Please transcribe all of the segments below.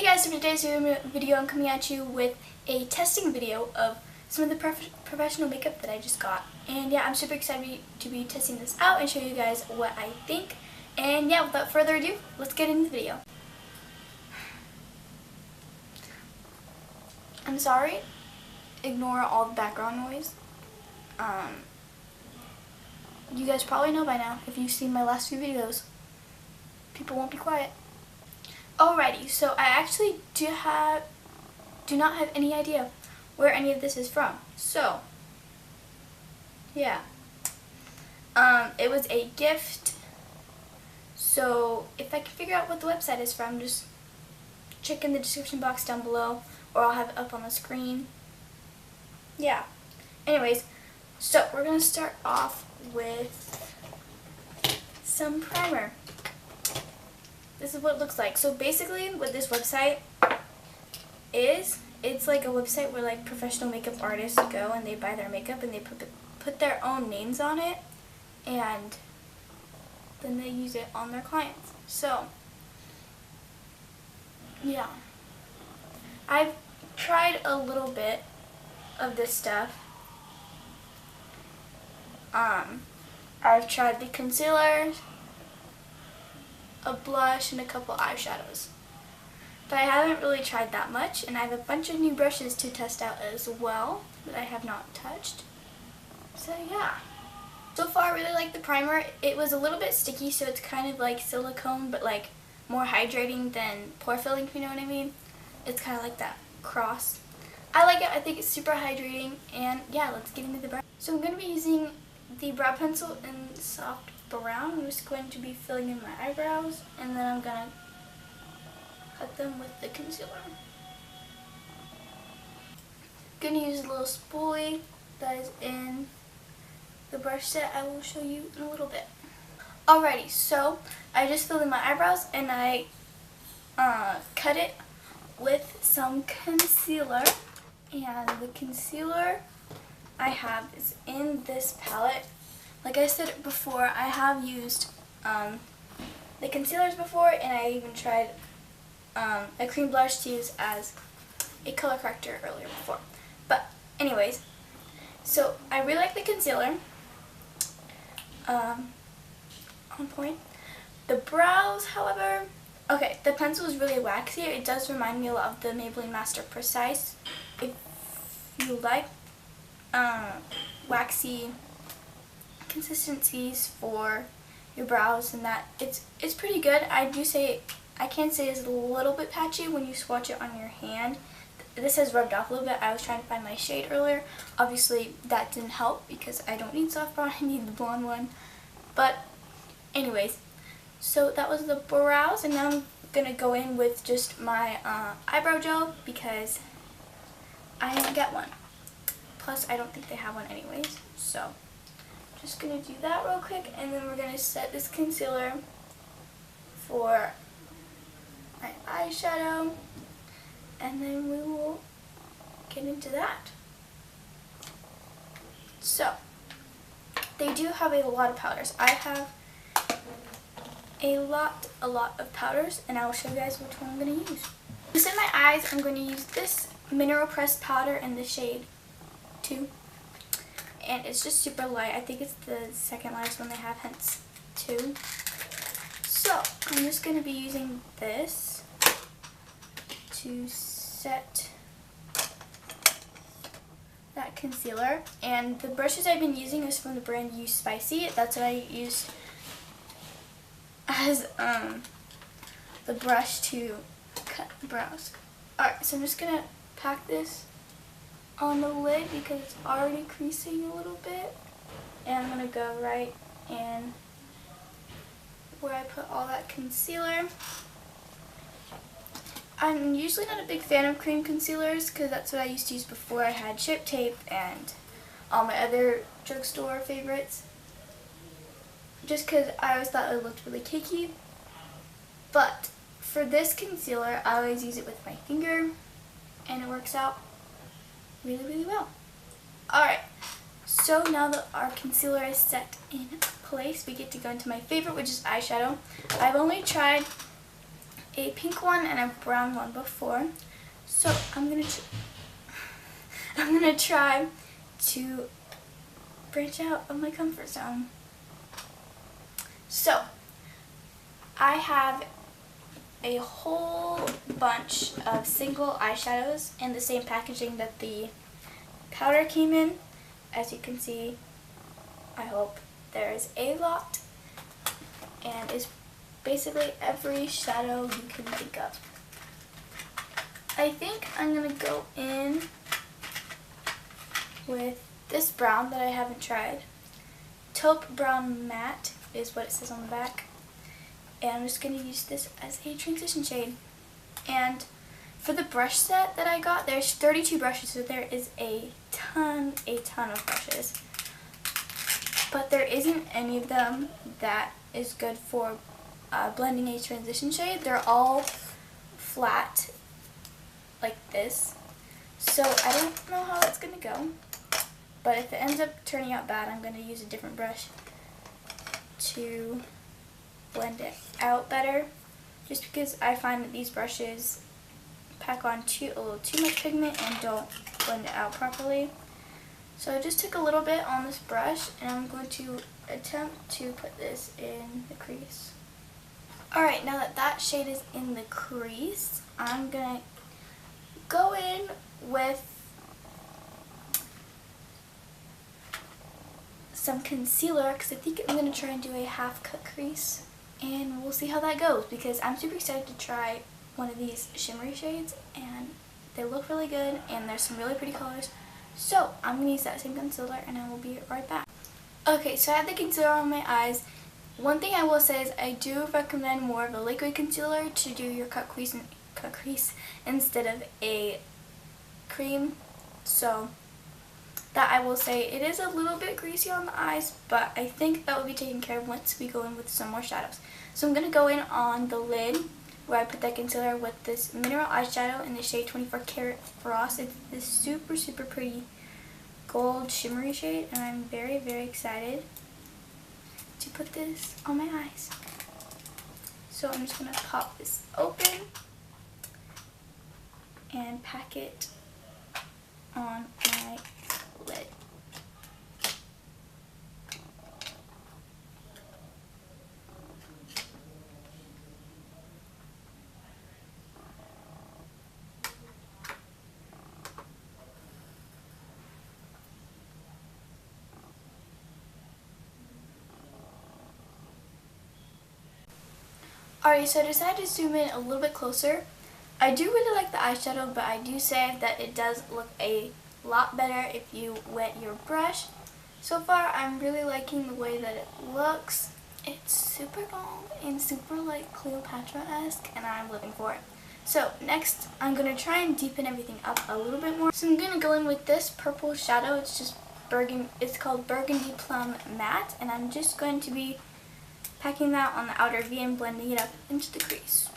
Hey guys, so today's video I'm coming at you with a testing video of some of the professional makeup that I just got. And yeah, I'm super excited to be testing this out and show you guys what I think. And yeah, without further ado, let's get into the video. I'm sorry, ignore all the background noise. You guys probably know by now, if you've seen my last few videos, people won't be quiet. Alrighty, so I actually do not have any idea where any of this is from. So, yeah. It was a gift. So, if I can figure out what the website is from, just check in the description box down below, or I'll have it up on the screen. Yeah. Anyways, so we're going to start off with some primer. This is what it looks like. So basically what this website is, it's like a website where like professional makeup artists go and they buy their makeup and they put their own names on it, and then they use it on their clients. So yeah, I've tried a little bit of this stuff. I've tried the concealers, a blush, and a couple eyeshadows. But I haven't really tried that much, and I have a bunch of new brushes to test out as well that I have not touched. So yeah. So far I really like the primer. It was a little bit sticky, so it's kind of like silicone, but like more hydrating than pore filling, if you know what I mean. It's kind of like that cross. I like it. I think it's super hydrating, and yeah, let's get into the brush. So I'm going to be using the brow pencil in soft brown. I'm just going to be filling in my eyebrows, and then I'm going to cut them with the concealer. I'm going to use a little spoolie that is in the brush set I will show you in a little bit. Alrighty, so I just filled in my eyebrows, and I cut it with some concealer, and the concealer I have is in this palette. Like I said before, I have used the concealers before, and I even tried a cream blush to use as a color corrector earlier before. But anyways, so I really like the concealer. On point. The brows, however, okay, the pencil is really waxy. It does remind me a lot of the Maybelline Master Precise. If you like waxy consistencies for your brows, and that it's pretty good. I can say it's a little bit patchy when you swatch it on your hand. This has rubbed off a little bit. I was trying to find my shade earlier. Obviously that didn't help because I don't need soft brown, I need the blonde one. But anyways, so that was the brows, and now I'm gonna go in with just my eyebrow gel because I didn't get one. Plus I don't think they have one anyways. So just gonna do that real quick, and then we're gonna set this concealer for my eyeshadow, and then we will get into that. So they do have a lot of powders. I have a lot of powders, and I will show you guys which one I'm going to use. To set my eyes, I'm going to use this Mineral Press powder in the shade 2. And it's just super light. I think it's the second lightest one they have, hence 2. So I'm just going to be using this to set that concealer. And the brushes I've been using is from the brand You Spicy. That's what I used as the brush to cut the brows. Alright, so I'm just going to pack this on the lid because it's already creasing a little bit. And I'm going to go right in where I put all that concealer. I'm usually not a big fan of cream concealers because that's what I used to use before I had Shape Tape and all my other drugstore favorites. Just because I always thought it looked really cakey. But for this concealer, I always use it with my finger, and it works out really, really well. Alright, so now that our concealer is set in place, we get to go into my favorite, which is eyeshadow. I've only tried a pink one and a brown one before. So I'm gonna try to branch out of my comfort zone. So I have a whole bunch of single eyeshadows in the same packaging that the powder came in. As you can see, I hope there's a lot, and it's basically every shadow you can think of. I think I'm gonna go in with this brown that I haven't tried. Taupe Brown Matte is what it says on the back. And I'm just going to use this as a transition shade. And for the brush set that I got, there's 32 brushes, so there is a ton of brushes. But there isn't any of them that is good for blending a transition shade. They're all flat like this. So I don't know how it's going to go. But if it ends up turning out bad, I'm going to use a different brush to blend it out better, just because I find that these brushes pack on a little too much pigment and don't blend it out properly. So I just took a little bit on this brush, and I'm going to attempt to put this in the crease. Alright, now that that shade is in the crease, I'm going to go in with some concealer, because I think I'm going to try and do a half cut crease. And we'll see how that goes, because I'm super excited to try one of these shimmery shades, and they look really good, and there's some really pretty colors. So I'm going to use that same concealer, and I will be right back. Okay, so I have the concealer on my eyes. One thing I will say is I do recommend more of a liquid concealer to do your cut crease instead of a cream. So that I will say, it is a little bit greasy on the eyes, but I think that will be taken care of once we go in with some more shadows. So I'm going to go in on the lid where I put that concealer with this mineral eyeshadow in the shade 24 Karat Frost. It's this super pretty gold shimmery shade, and I'm very excited to put this on my eyes. So I'm just going to pop this open and pack it on my lid. Alright, so I decided to zoom in a little bit closer. I do really like the eyeshadow, but I do say that it does look a lot better if you wet your brush. So far, I'm really liking the way that it looks. It's super long and super like Cleopatra-esque, and I'm living for it. So next, I'm going to try and deepen everything up a little bit more. So I'm going to go in with this purple shadow. It's just it's called Burgundy Plum Matte, and I'm just going to be packing that on the outer V and blending it up into the crease.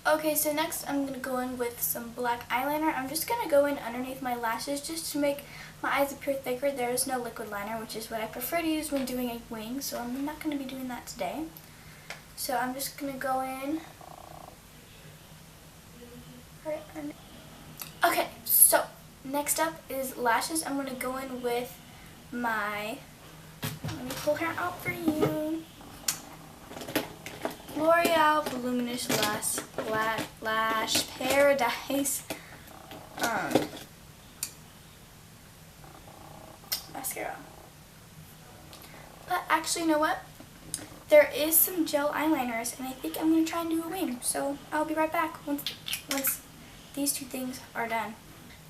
Okay, so next I'm going to go in with some black eyeliner. I'm just going to go in underneath my lashes just to make my eyes appear thicker. There is no liquid liner, which is what I prefer to use when doing a wing, so I'm not going to be doing that today. So I'm just going to go in. Okay, so next up is lashes. I'm going to go in with my, let me pull her out for you, L'Oreal Voluminous Lash Paradise mascara. But actually, you know what? There is some gel eyeliners, and I think I'm going to try and do a wing. So I'll be right back once these two things are done.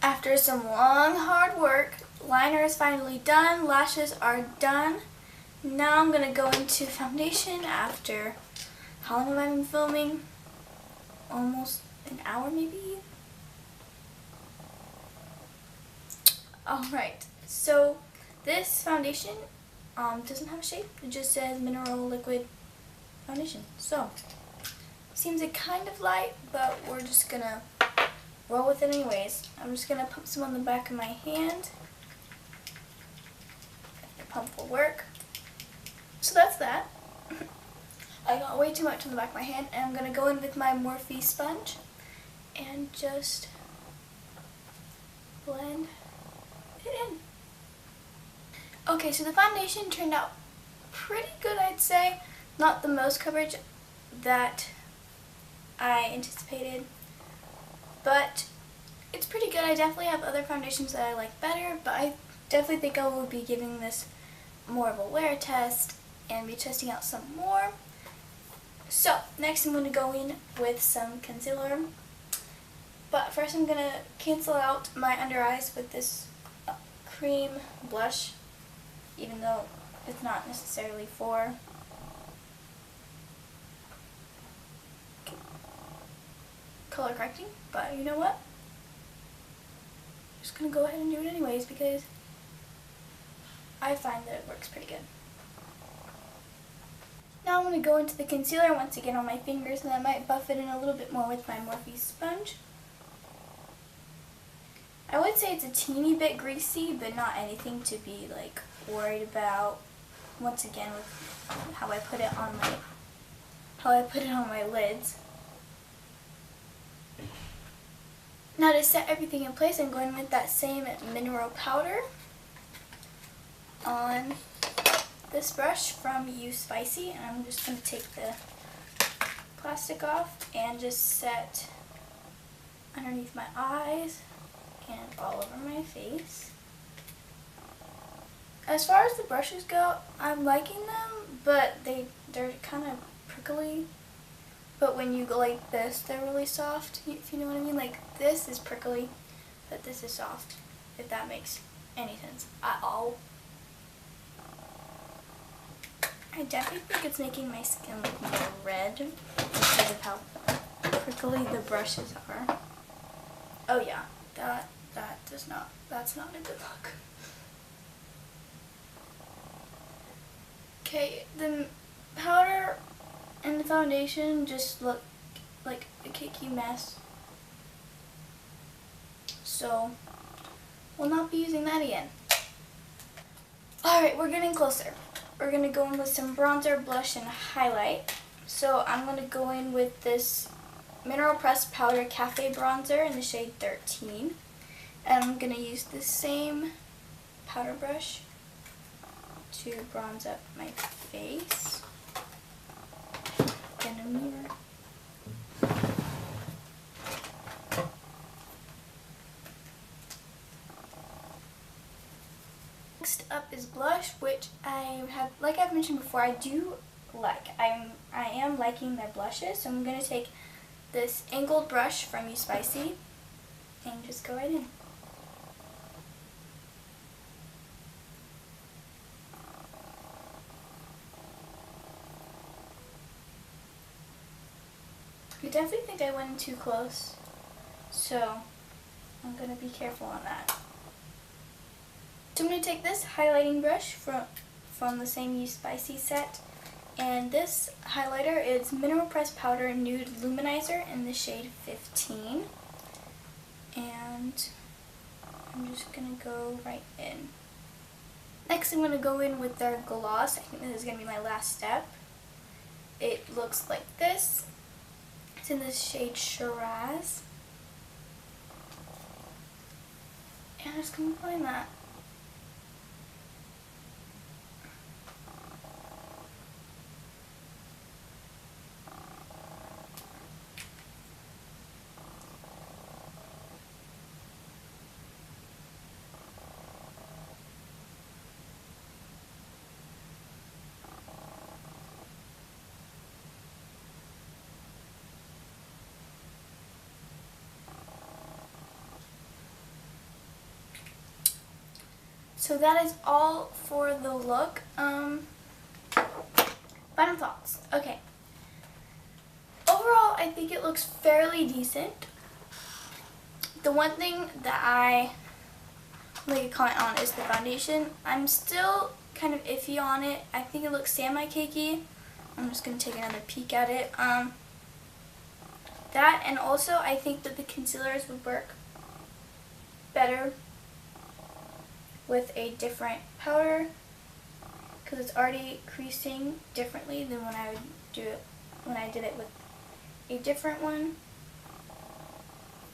After some long, hard work, liner is finally done, lashes are done. Now I'm going to go into foundation after, how long have I been filming? Almost an hour maybe? Alright, so this foundation doesn't have a shape. It just says Mineral Liquid foundation. So, seems like kind of light, but we're just gonna roll with it anyways. I'm just gonna pump some on the back of my hand. The pump will work. So that's that. I got way too much on the back of my hand, and I'm gonna go in with my Morphe sponge and just blend it in. Okay, so the foundation turned out pretty good, I'd say. Not the most coverage that I anticipated, but it's pretty good. I definitely have other foundations that I like better, but I definitely think I will be giving this more of a wear test and be testing out some more. So next I'm going to go in with some concealer, but first I'm going to cancel out my under eyes with this cream blush, even though it's not necessarily for color correcting, but you know what? I'm just going to go ahead and do it anyways because I find that it works pretty good. Now I'm going to go into the concealer once again on my fingers, and I might buff it in a little bit more with my Morphe sponge. I would say it's a teeny bit greasy, but not anything to be like worried about. Once again, with how I put it on my lids. Now to set everything in place, I'm going with that same mineral powder on this brush from You Spicy, and I'm just going to take the plastic off and just set underneath my eyes and all over my face. As far as the brushes go, I'm liking them, but they're kind of prickly. But when you go like this, they're really soft, if you know what I mean. Like this is prickly, but this is soft, if that makes any sense at all. I definitely think it's making my skin look more red because of how prickly the brushes are. Oh yeah, that's not a good look. Okay, the powder and the foundation just look like a cakey mess. So, we'll not be using that again. Alright, we're getting closer. We're going to go in with some bronzer, blush, and highlight. So I'm going to go in with this Mineral Pressed Powder Cafe Bronzer in the shade 13. And I'm going to use the same powder brush to bronze up my face in a mirror. Next up is blush, which I have, like I've mentioned before, I do like. I am liking their blushes, so I'm going to take this angled brush from You Spicy and just go right in. I definitely think I went in too close, so I'm going to be careful on that. So I'm going to take this highlighting brush from the same You Spicy set, and this highlighter is Mineral Pressed Powder Nude Luminizer in the shade 15, and I'm just going to go right in. Next I'm going to go in with their gloss. I think this is going to be my last step. It looks like this. It's in this shade Shiraz. And I'm just going to apply that. So that is all for the look. Final thoughts. Okay. Overall, I think it looks fairly decent. The one thing that I make a comment on is the foundation. I'm still kind of iffy on it. I think it looks semi-cakey, I'm just going to take another peek at it. That, and also I think that the concealers would work better with a different powder because it's already creasing differently than when I did it with a different one.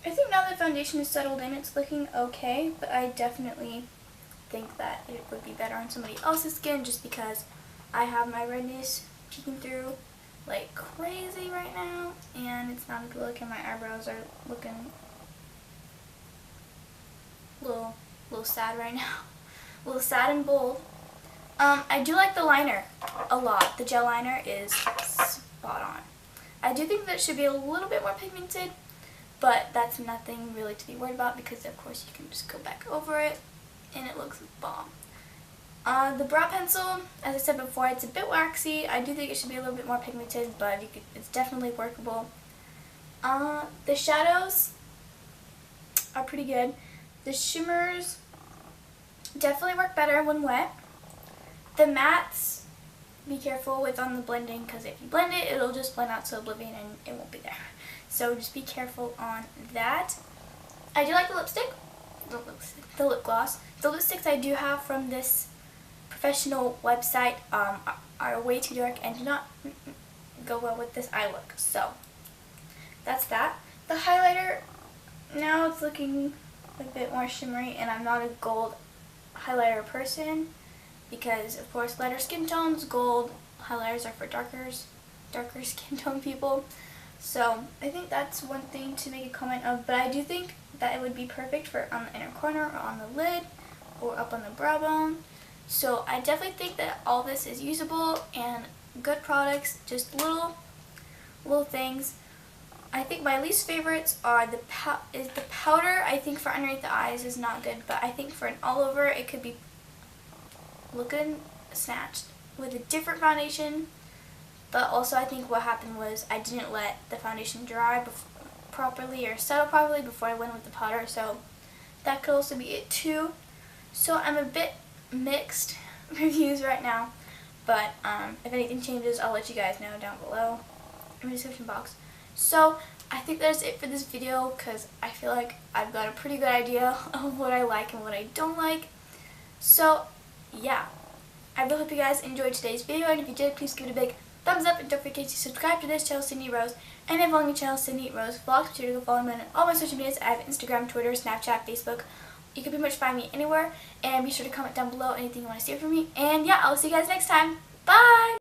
I think now the foundation is settled in, it's looking okay, but I definitely think that it would be better on somebody else's skin just because I have my redness peeking through like crazy right now, and it's not a good look, and my eyebrows are looking a little sad right now. A little sad and bold. I do like the liner a lot. The gel liner is spot on. I do think that it should be a little bit more pigmented, but that's nothing really to be worried about because of course you can just go back over it and it looks bomb. The brow pencil, as I said before, it's a bit waxy. I do think it should be a little bit more pigmented, but it's definitely workable. The shadows are pretty good. The shimmers definitely work better when wet. The mattes, be careful with on the blending because if you blend it, it'll just blend out to oblivion and it won't be there. So just be careful on that. I do like the lipstick, the lip gloss. The lipsticks I do have from this professional website are way too dark and do not go well with this eye look. So that's that. The highlighter, now it's looking a bit more shimmery, and I'm not a gold highlighter person because of course lighter skin tones, gold highlighters are for darker skin tone people. So I think that's one thing to make a comment of, but I do think that it would be perfect for on the inner corner or on the lid or up on the brow bone. So I definitely think that all this is usable and good products, just little things. I think my least favorites are the powder. I think for underneath the eyes is not good, but I think for an all over it could be looking snatched with a different foundation. But also I think what happened was I didn't let the foundation dry properly or settle properly before I went with the powder, so that could also be it too. So I'm a bit mixed reviews right now, but if anything changes I'll let you guys know down below in the description box. So I think that's it for this video because I feel like I've got a pretty good idea of what I like and what I don't like. So yeah, I really hope you guys enjoyed today's video, and if you did, please give it a big thumbs up and don't forget to subscribe to this channel, Sydney Rose, and then follow my channel, Sydney Rose Vlogs. Be sure to go follow me on all my social medias. I have Instagram, Twitter, Snapchat, Facebook. You can pretty much find me anywhere, and be sure to comment down below anything you want to see from me. And yeah, I'll see you guys next time. Bye!